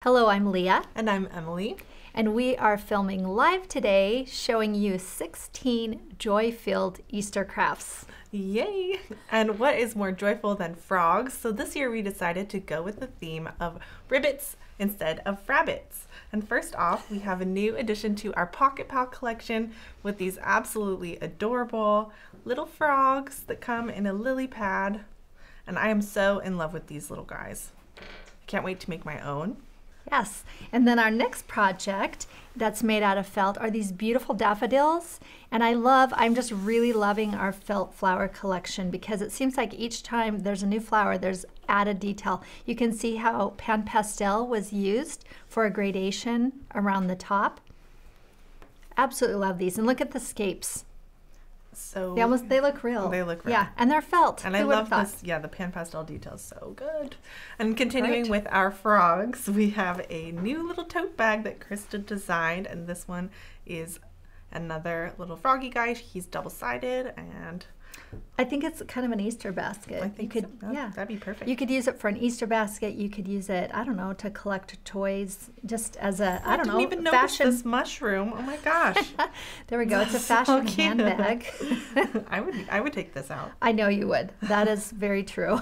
Hello, I'm Leah. And I'm Emily. And we are filming live today, showing you 16 joy-filled Easter crafts. Yay! And what is more joyful than frogs? So this year we decided to go with the theme of ribbits instead of rabbits. And first off, we have a new addition to our Pocket Pal collection with these absolutely adorable little frogs that come in a lily pad. And I am so in love with these little guys. Can't wait to make my own. Yes, and then our next project that's made out of felt are these beautiful daffodils. And I'm just really loving our felt flower collection because it seems like each time there's a new flower, there's added detail. You can see how pan pastel was used for a gradation around the top. Absolutely love these. And look at the scapes. So they look real. They look real. Yeah, and they're felt. And I love this, the pan pastel detail is so good. And continuing with our frogs, we have a new little tote bag that Krista designed, and this one is another little froggy guy. He's double-sided, and I think it's kind of an Easter basket. I think yeah, that'd be perfect. You could use it for an Easter basket. You could use it, I don't know, to collect toys, just as a, I didn't even notice this mushroom. Oh my gosh. There we go. It's a fashion handbag. I would take this out. I know you would. That is very true.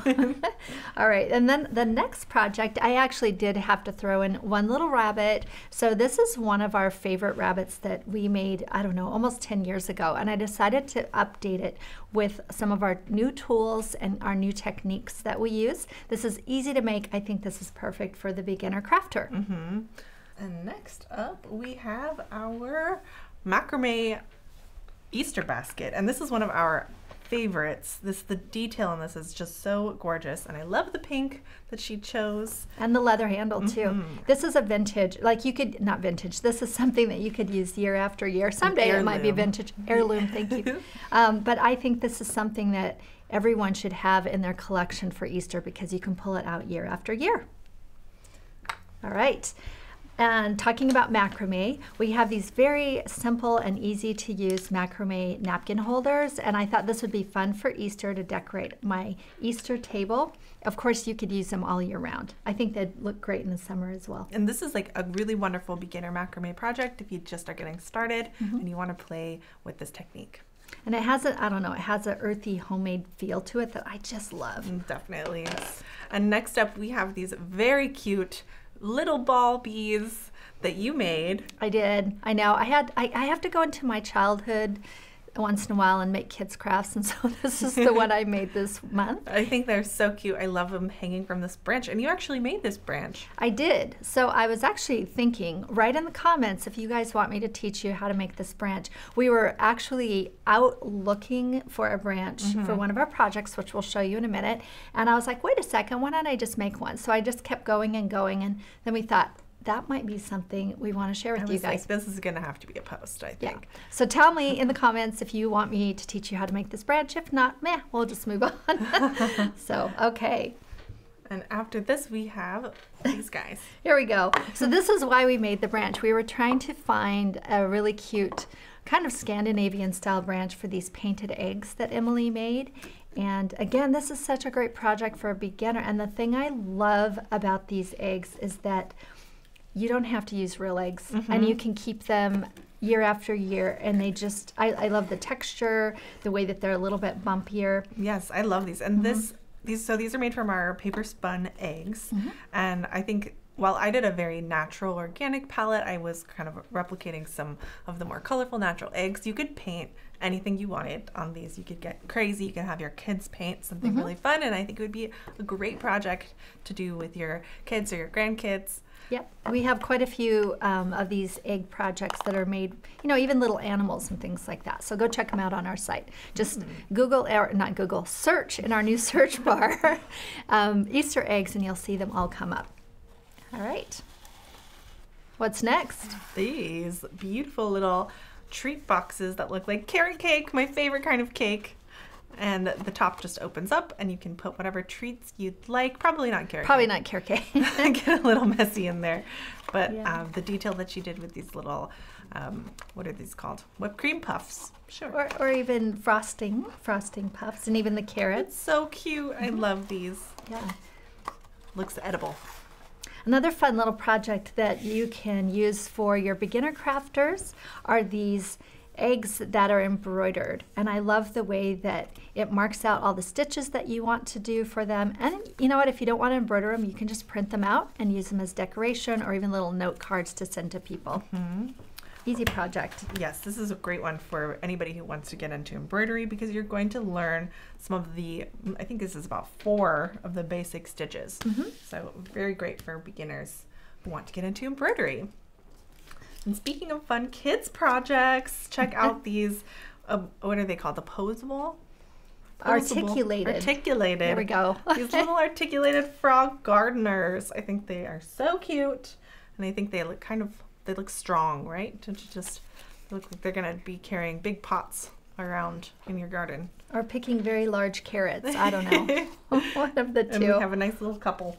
All right, and then the next project, I actually did have to throw in one little rabbit. So this is one of our favorite rabbits that we made, I don't know, almost 10 years ago, and I decided to update it with some of our new tools and our new techniques that we use. This is easy to make. I think this is perfect for the beginner crafter. Mm-hmm. And next up, we have our macrame Easter basket. And this is one of our favorites. The detail on this is just so gorgeous. And I love the pink that she chose. And the leather handle too. This is a vintage, not vintage, this is something that you could use year after year. Someday it might be vintage. Heirloom, thank you. But I think this is something that everyone should have in their collection for Easter because you can pull it out year after year. All right. And talking about macrame, we have these very simple and easy to use macrame napkin holders, and I thought this would be fun for Easter to decorate my Easter table. Of course, you could use them all year round. I think they'd look great in the summer as well. And this is like a really wonderful beginner macrame project if you just are getting started and you want to play with this technique. And it has a, I don't know, it has an earthy homemade feel to it that I just love. Definitely. And next up, we have these very cute little ball bees that you made. I did. I know. I have to go into my childhood once in a while and make kids crafts, and so this is the one I made this month. I think they're so cute. I love them hanging from this branch, and you actually made this branch. I did. So I was actually thinking, write in the comments if you guys want me to teach you how to make this branch. We were actually out looking for a branch for one of our projects, which we'll show you in a minute, and I was like, wait a second, why don't I just make one? So I just kept going, and then we thought, that might be something we want to share with you guys. Like, this is going to have to be a post, I think. Yeah. So tell me in the comments if you want me to teach you how to make this branch. If not, meh, we'll just move on. So, okay. And after this, we have these guys. Here we go. So this is why we made the branch. We were trying to find a really cute kind of Scandinavian style branch for these painted eggs that Emily made. And again, this is such a great project for a beginner. And the thing I love about these eggs is that you don't have to use real eggs, and you can keep them year after year, and they just, I love the texture, the way that they're a little bit bumpier. Yes, I love these. And these are made from our paper spun eggs. And I think while I did a very natural organic palette, I was kind of replicating some of the more colorful natural eggs. You could paint anything you wanted on these. You could get crazy. You can have your kids paint something really fun, and I think it would be a great project to do with your kids or your grandkids. Yep, we have quite a few of these egg projects that are made, you know, even little animals and things like that. So go check them out on our site. Just search in our new search bar, Easter eggs, and you'll see them all come up. All right. What's next? These beautiful little treat boxes that look like carrot cake, my favorite kind of cake. And the top just opens up, and you can put whatever treats you'd like. Probably not carrot cake. Probably not carrot cake. Get a little messy in there. But the detail that she did with these little, what are these called? Whipped cream puffs. Sure. Or even frosting puffs, and even the carrots. It's so cute. I love these. Yeah. Looks edible. Another fun little project that you can use for your beginner crafters are these eggs that are embroidered. And I love the way that it marks out all the stitches that you want to do for them. And you know what, if you don't want to embroider them, you can just print them out and use them as decoration or even little note cards to send to people. Easy project. Yes, this is a great one for anybody who wants to get into embroidery because you're going to learn some of the, I think this is about 4 of the basic stitches. So very great for beginners who want to get into embroidery. And speaking of fun kids projects, check out these, what are they called? The posable? Articulated. Articulated. There we go. These little articulated frog gardeners. I think they are so cute. And I think they look they look strong, right? Just look like they're going to be carrying big pots around in your garden. Or picking very large carrots. I don't know. One of the two. And we have a nice little couple.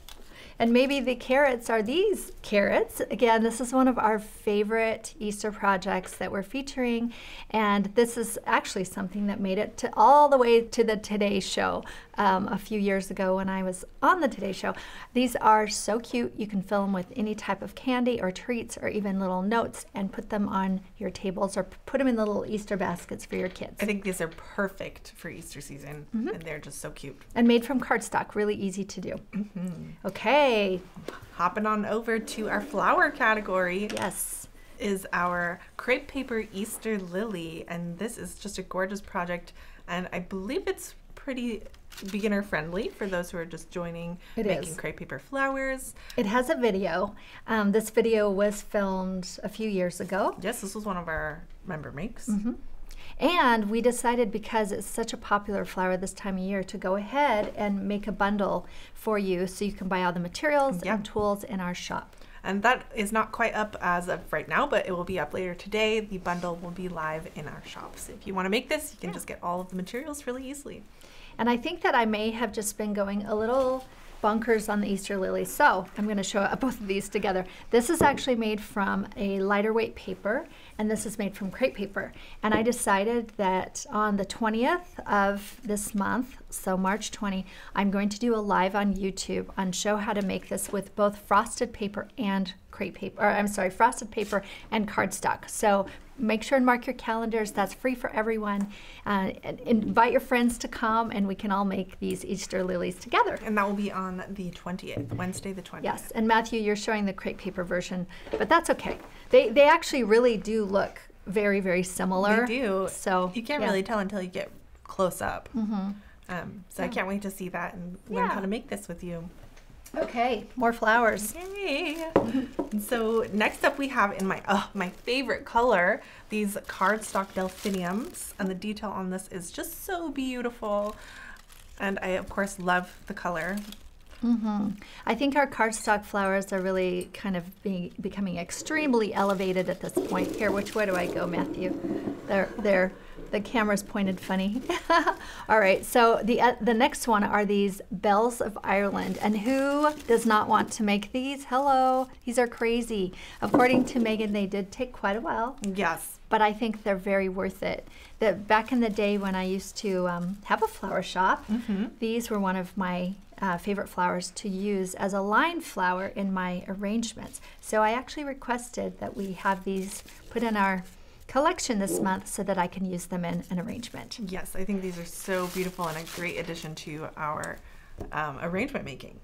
And maybe the carrots are these carrots. Again, this is one of our favorite Easter projects that we're featuring. And this is actually something that made it all the way to the Today Show a few years ago when I was on the Today Show. These are so cute. You can fill them with any type of candy or treats or even little notes and put them on your tables or put them in the little Easter baskets for your kids. I think these are perfect for Easter season. And they're just so cute. And made from cardstock, really easy to do. Okay. Hopping on over to our flower category. Yes. Is our crepe paper Easter lily. And this is just a gorgeous project. And I believe it's pretty beginner friendly for those who are just joining making crepe paper flowers. It has a video. This video was filmed a few years ago. Yes, this was one of our member makes. And we decided, because it's such a popular flower this time of year, to go ahead and make a bundle for you so you can buy all the materials and tools in our shop. And that is not quite up as of right now, but it will be up later today. The bundle will be live in our shops. If you want to make this, you can just get all of the materials really easily. And I think that I may have just been going a little bonkers on the Easter lily. So I'm going to show both of these together. This is actually made from a lighter weight paper, and this is made from crepe paper. And I decided that on the 20th of this month, so March 20, I'm going to do a live on YouTube and show how to make this with both frosted paper and crepe paper, or I'm sorry, frosted paper and cardstock. So make sure and mark your calendars. That's free for everyone. Invite your friends to come, and we can all make these Easter lilies together. And that will be on the 20th, Wednesday the 20th. Yes, and Matthew, you're showing the crepe paper version, but that's okay. They actually really do look very, very similar. They do. So you can't really tell until you get close up. So I can't wait to see that and learn how to make this with you. Okay, more flowers. Yay! So next up we have in my favorite color, these cardstock delphiniums, and the detail on this is just so beautiful. And I of course love the color. I think our cardstock flowers are really kind of becoming extremely elevated at this point. Here, which way do I go, Matthew? There. The camera's pointed funny. All right, so the next one are these bells of Ireland. And who does not want to make these? Hello, these are crazy. According to Megan, they did take quite a while. Yes. But I think they're very worth it. Back in the day when I used to have a flower shop, these were one of my favorite flowers to use as a line flower in my arrangements. So I actually requested that we have these put in our collection this month so that I can use them in an arrangement. Yes, I think these are so beautiful and a great addition to our arrangement making.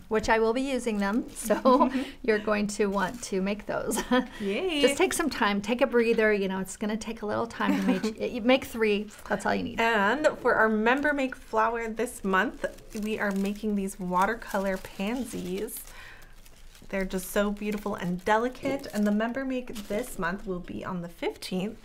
Which I will be using them, so you're going to want to make those. Yay! Just take some time, take a breather. You know, it's going to take a little time to make 3. That's all you need. And for our member make flower this month, we are making these watercolor pansies. They're just so beautiful and delicate, and the member make this month will be on the 15th. You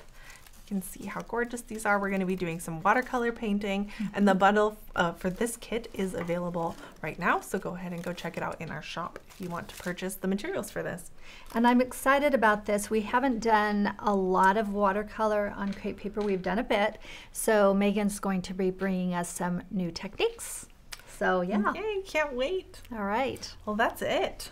can see how gorgeous these are. We're going to be doing some watercolor painting, and the bundle for this kit is available right now, so go ahead and go check it out in our shop if you want to purchase the materials for this. And I'm excited about this. We haven't done a lot of watercolor on crepe paper. We've done a bit, so Megan's going to be bringing us some new techniques. So yeah. Yay, can't wait. All right. Well, that's it.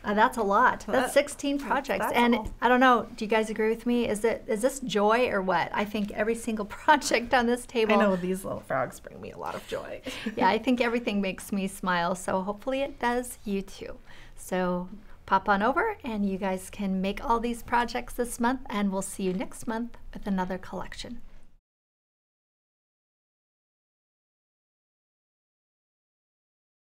That's a lot. That's 16 projects. And I don't know, do you guys agree with me? Is this joy or what? I think every single project on this table. I know these little frogs bring me a lot of joy. Yeah, I think everything makes me smile. So hopefully it does you too. So pop on over and you guys can make all these projects this month, and we'll see you next month with another collection.